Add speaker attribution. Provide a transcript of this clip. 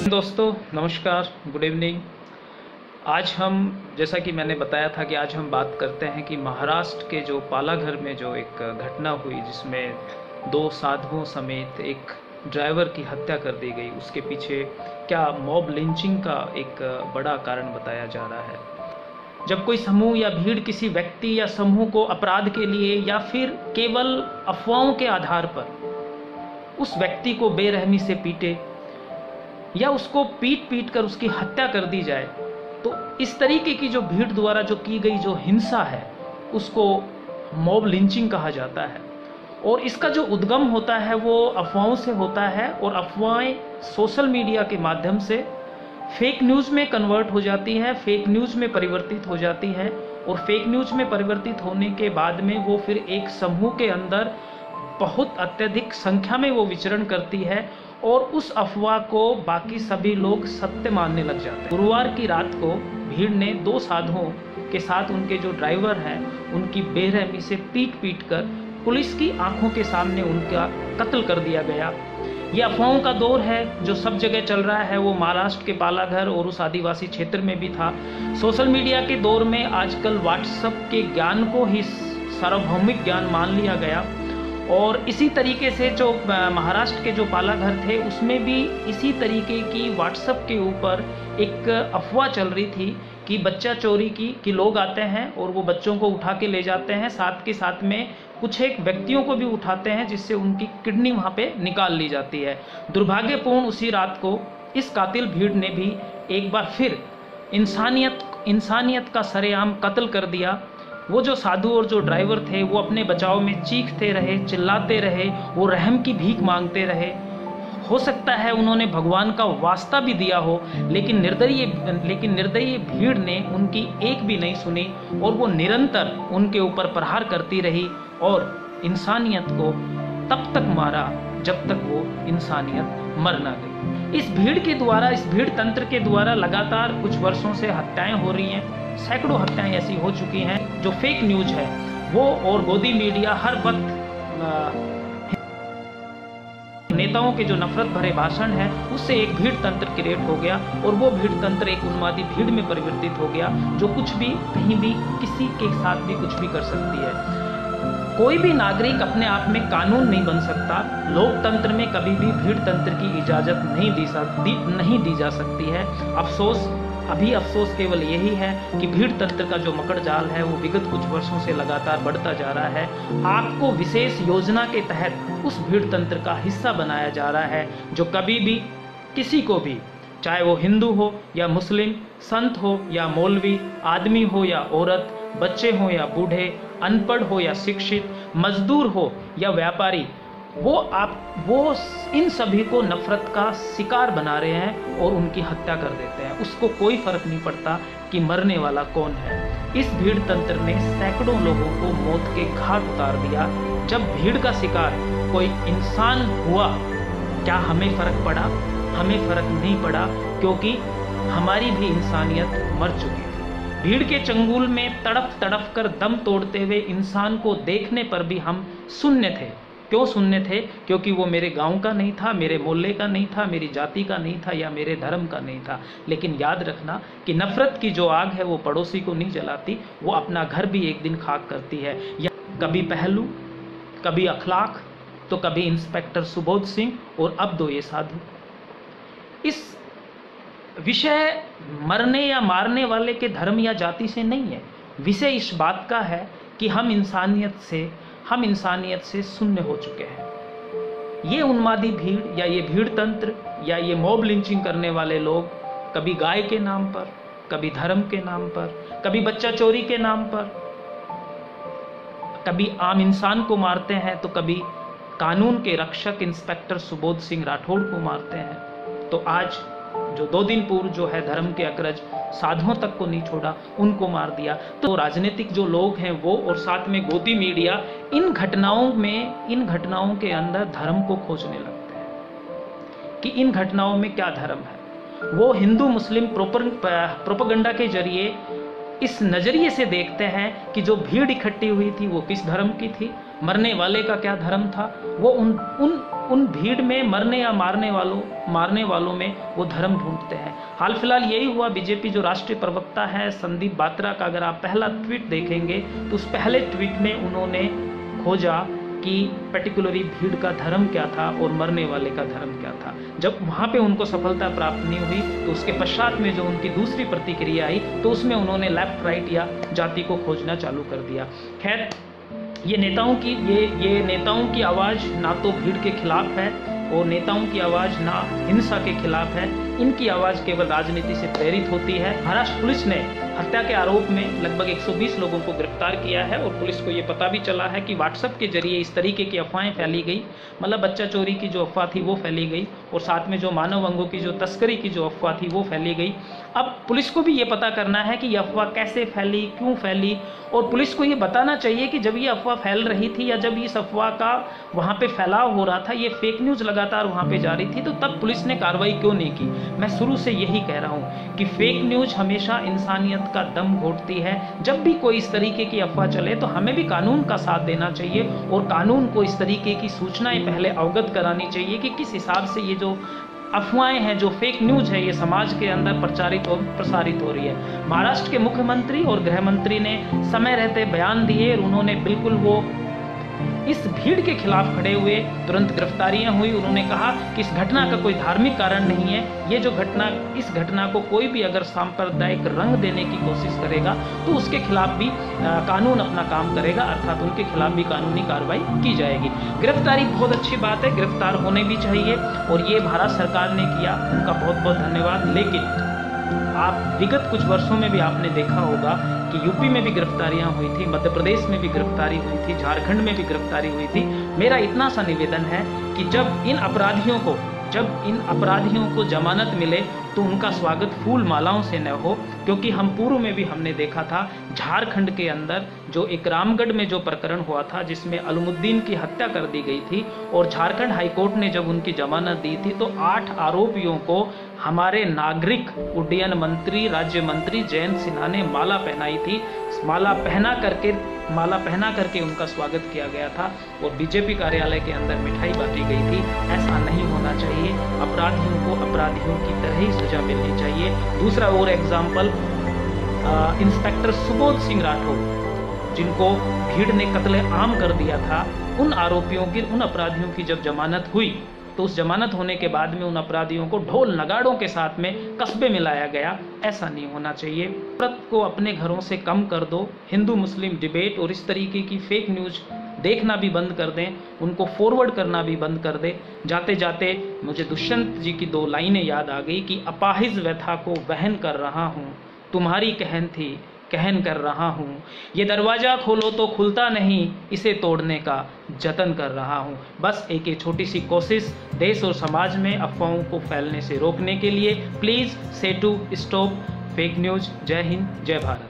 Speaker 1: दोस्तों नमस्कार, good evening. आज हम, जैसा कि मैंने बताया था कि आज हम बात करते हैं कि महाराष्ट्र के जो पालाघर में जो एक घटना हुई जिसमें 2 साधुओं समेत एक ड्राइवर की हत्या कर दी गई, उसके पीछे क्या मॉब लिंचिंग का एक बड़ा कारण बताया जा रहा है। जब कोई समूह या भीड़ किसी व्यक्ति या समूह को अपराध के लिए या फिर केवल अफवाहों के आधार पर उस व्यक्ति को बेरहमी से पीटे या उसको पीट कर उसकी हत्या कर दी जाए, तो इस तरीके की जो भीड़ द्वारा जो की गई जो हिंसा है उसको मॉब लिंचिंग कहा जाता है। और इसका जो उद्गम होता है वो अफवाहों से होता है, और अफवाहें सोशल मीडिया के माध्यम से फेक न्यूज़ में कन्वर्ट हो जाती है, फेक न्यूज़ में परिवर्तित हो जाती है, और फेक न्यूज़ में परिवर्तित होने के बाद में वो फिर एक समूह के अंदर बहुत अत्यधिक संख्या में वो विचरण करती है, और उस अफवाह को बाकी सभी लोग सत्य मानने लग जाते हैं। गुरुवार की रात को भीड़ ने 2 साधुओं के साथ उनके जो ड्राइवर हैं उनकी बेरहमी से पीट कर पुलिस की आंखों के सामने उनका कत्ल कर दिया गया। ये अफवाहों का दौर है जो सब जगह चल रहा है, वो महाराष्ट्र के पालाघर और उस आदिवासी क्षेत्र में भी था। सोशल मीडिया के दौर में आजकल व्हाट्सएप के ज्ञान को ही सार्वभौमिक ज्ञान मान लिया गया, और इसी तरीके से जो महाराष्ट्र के जो पालाघर थे उसमें भी इसी तरीके की व्हाट्सएप के ऊपर एक अफवाह चल रही थी कि बच्चा चोरी की लोग आते हैं और वो बच्चों को उठा के ले जाते हैं, साथ के साथ में कुछ एक व्यक्तियों को भी उठाते हैं जिससे उनकी किडनी वहाँ पे निकाल ली जाती है। दुर्भाग्यपूर्ण उसी रात को इस कातिल भीड़ ने भी एक बार फिर इंसानियत का सरेआम कत्ल कर दिया। वो जो साधु और जो ड्राइवर थे वो अपने बचाव में चीखते रहे, चिल्लाते रहे, वो रहम की भीख मांगते रहे। हो सकता है उन्होंने भगवान का वास्ता भी दिया हो, लेकिन निर्दयी भीड़ ने उनकी एक भी नहीं सुनी, और वो निरंतर उनके ऊपर प्रहार करती रही और इंसानियत को तब तक मारा जब तक वो इंसानियत मर ना गई। इस भीड़ तंत्र के द्वारा लगातार कुछ वर्षों से हत्याएं हो रही हैं। सैकड़ों हत्याएं ऐसी हो चुकी हैं। जो फेक न्यूज है वो और गोदी मीडिया हर वक्त नेताओं के जो नफरत भरे भाषण है उससे एक भीड़ तंत्र क्रिएट हो गया, और वो भीड़ तंत्र एक उन्मादी भीड़ में परिवर्तित हो गया जो कुछ भी कहीं भी किसी के साथ भी कुछ भी कर सकती है। कोई भी नागरिक अपने आप में कानून नहीं बन सकता। लोकतंत्र में कभी भी भीड़ तंत्र की इजाजत नहीं दी जा सकती है। अफसोस केवल यही है कि भीड़ तंत्र का जो मकड़ जाल है वो विगत कुछ वर्षों से लगातार बढ़ता जा रहा है। आपको विशेष योजना के तहत उस भीड़ तंत्र का हिस्सा बनाया जा रहा है, जो कभी भी किसी को भी, चाहे वो हिंदू हो या मुस्लिम, संत हो या मौलवी, आदमी हो या औरत, बच्चे हो या बूढ़े, अनपढ़ हो या शिक्षित, मजदूर हो या व्यापारी, वो इन सभी को नफरत का शिकार बना रहे हैं और उनकी हत्या कर देते हैं। उसको कोई फर्क नहीं पड़ता कि मरने वाला कौन है। इस भीड़ तंत्र ने सैकड़ों लोगों को मौत के घाट उतार दिया। जब भीड़ का शिकार कोई इंसान हुआ, क्या हमें फर्क पड़ा? हमें फर्क नहीं पड़ा, क्योंकि हमारी भी इंसानियत मर चुकी थी। भीड़ के चंगुल में तड़प कर दम तोड़ते हुए इंसान को देखने पर भी हम शून्य थे। क्यों शून्य थे? क्योंकि वो मेरे गांव का नहीं था, मेरे मोहल्ले का नहीं था, मेरी जाति का नहीं था या मेरे धर्म का नहीं था। लेकिन याद रखना कि नफरत की जो आग है वो पड़ोसी को नहीं जलाती, वो अपना घर भी एक दिन खाक करती है। या कभी पहलू, कभी अखलाक, तो कभी इंस्पेक्टर सुबोध सिंह, और अब 2 ये साधु। इस विषय मरने या मारने वाले के धर्म या जाति से नहीं है। विषय इस बात का है कि हम इंसानियत से शून्य हो चुके हैं। ये उन्मादी भीड़ या ये भीड़ तंत्र या ये मॉब लिंचिंग करने वाले लोग कभी गाय के नाम पर, कभी धर्म के नाम पर, कभी बच्चा चोरी के नाम पर, कभी आम इंसान को मारते हैं, तो कभी कानून के रक्षक इंस्पेक्टर सुबोध सिंह राठौड़ को मारते हैं। तो आज जो 2 दिन पूर्व जो है धर्म के अग्रज साधुओं तक को नहीं छोड़ा, उनको मार दिया। तो राजनीतिक जो लोग हैं वो, और साथ में गोदी मीडिया, इन घटनाओं के अंदर धर्म को खोजने लगते हैं कि इन घटनाओं में क्या धर्म है। वो हिंदू मुस्लिम प्रोपेगेंडा के जरिए इस नजरिए से देखते हैं कि जो भीड़ इकट्ठी हुई थी वो किस धर्म की थी, मरने वाले का क्या धर्म था, वो उन भीड़ में मरने या मारने वालों में वो धर्म ढूंढते हैं। हाल फिलहाल यही हुआ, बीजेपी जो राष्ट्रीय प्रवक्ता है संदीप बात्रा का अगर आप पहला ट्वीट देखेंगे तो उस पहले ट्वीट में उन्होंने खोजा कि पर्टिकुलरली भीड़ का धर्म क्या था और मरने वाले का धर्म क्या था। जब वहाँ पे उनको सफलता प्राप्त नहीं हुई तो उसके पश्चात में जो उनकी दूसरी प्रतिक्रिया आई तो उसमें उन्होंने लेफ्ट राइट या जाति को खोजना चालू कर दिया। खैर, ये नेताओं की आवाज़ ना तो भीड़ के खिलाफ है और नेताओं की आवाज़ ना हिंसा के खिलाफ है, इनकी आवाज़ केवल राजनीति से प्रेरित होती है। महाराष्ट्र पुलिस ने हत्या के आरोप में लगभग 120 लोगों को गिरफ्तार किया है और पुलिस को ये पता भी चला है कि व्हाट्सएप के जरिए इस तरीके की अफवाहें फैली गई, मतलब बच्चा चोरी की जो अफवाह थी वो फैली गई और साथ में जो मानव अंगों की जो तस्करी की जो अफवाह थी वो फैली गई। अब पुलिस को भी ये पता करना है कि ये अफवाह कैसे फैली, क्यों फैली, और पुलिस को ये बताना चाहिए कि जब ये अफवाह फैल रही थी या जब इस अफवाह का वहाँ पे फैलाव हो रहा था, ये फेक न्यूज़ लगातार वहाँ पे जारी थी, तो तब पुलिस ने कार्रवाई क्यों नहीं की। मैं शुरू से यही कह रहा हूँ कि फेक न्यूज़ हमेशा इंसानियत का दम घोटती है। जब भी कोई इस तरीके की अफवाह चले तो हमें भी कानून का साथ देना चाहिए और कानून को इस तरीके की सूचनाएं पहले अवगत करानी चाहिए कि किस हिसाब से ये जो अफवाहें हैं, जो फेक न्यूज़ है, ये समाज के अंदर प्रचारित और प्रसारित हो रही है। महाराष्ट्र के मुख्यमंत्री और गृह मंत्री ने समय रहते बयान दिए और उन्होंने बिल्कुल वो इस भीड़ के खिलाफ खड़े हुए, तुरंत गिरफ्तारियां हुई। उन्होंने कहा कि इस घटना का कोई धार्मिक कारण नहीं है, ये जो इस घटना को कोई भी अगर सांप्रदायिक रंग देने की कोशिश करेगा तो उसके खिलाफ भी कानून अपना काम करेगा, अर्थात उनके खिलाफ भी कानूनी कार्रवाई की जाएगी। गिरफ्तारी बहुत अच्छी बात है, गिरफ्तार होने भी चाहिए और ये भारत सरकार ने किया, उनका बहुत बहुत धन्यवाद। लेकिन आप विगत कुछ वर्षों में भी आपने देखा होगा कि यूपी में भी गिरफ्तारियां हुई थी, मध्य प्रदेश में भी गिरफ्तारी हुई थी, झारखंड में भी गिरफ्तारी हुई थी। मेरा इतना सा निवेदन है कि जब इन अपराधियों को जमानत मिले तो उनका स्वागत फूल मालाओं से न हो, क्योंकि हम पूर्व में भी हमने देखा था झारखंड के अंदर जो एक रामगढ़ में जो प्रकरण हुआ था जिसमें अलमुद्दीन की हत्या कर दी गई थी और झारखंड हाईकोर्ट ने जब उनकी जमानत दी थी तो 8 आरोपियों को हमारे नागरिक उड्डयन मंत्री, राज्य मंत्री जयंत सिन्हा ने माला पहनाई थी। माला पहना करके उनका स्वागत किया गया था और बीजेपी कार्यालय के अंदर मिठाई बांटी गई थी। ऐसा नहीं होना चाहिए, अपराधियों को अपराधियों की तरह ही सजा मिलनी चाहिए। दूसरा और एग्जाम्पल, इंस्पेक्टर सुबोध सिंह राठौर जिनको भीड़ ने कत्ले आम कर दिया था, उन अपराधियों की जब जमानत हुई तो उस जमानत होने के बाद में उन अपराधियों को ढोल नगाड़ों के साथ में कस्बे में लाया गया। ऐसा नहीं होना चाहिए। भारत को अपने घरों से कम कर दो, हिंदू मुस्लिम डिबेट और इस तरीके की फेक न्यूज़ देखना भी बंद कर दें, उनको फॉरवर्ड करना भी बंद कर दें। जाते जाते मुझे दुष्यंत जी की 2 लाइनें याद आ गई कि अपाहिज व्यथा को वहन कर रहा हूँ, तुम्हारी कहन थी कहन कर रहा हूँ, ये दरवाज़ा खोलो तो खुलता नहीं, इसे तोड़ने का जतन कर रहा हूँ। बस एक छोटी सी कोशिश देश और समाज में अफवाहों को फैलने से रोकने के लिए। प्लीज़ से टू स्टॉप फेक न्यूज़। जय हिंद, जय भारत।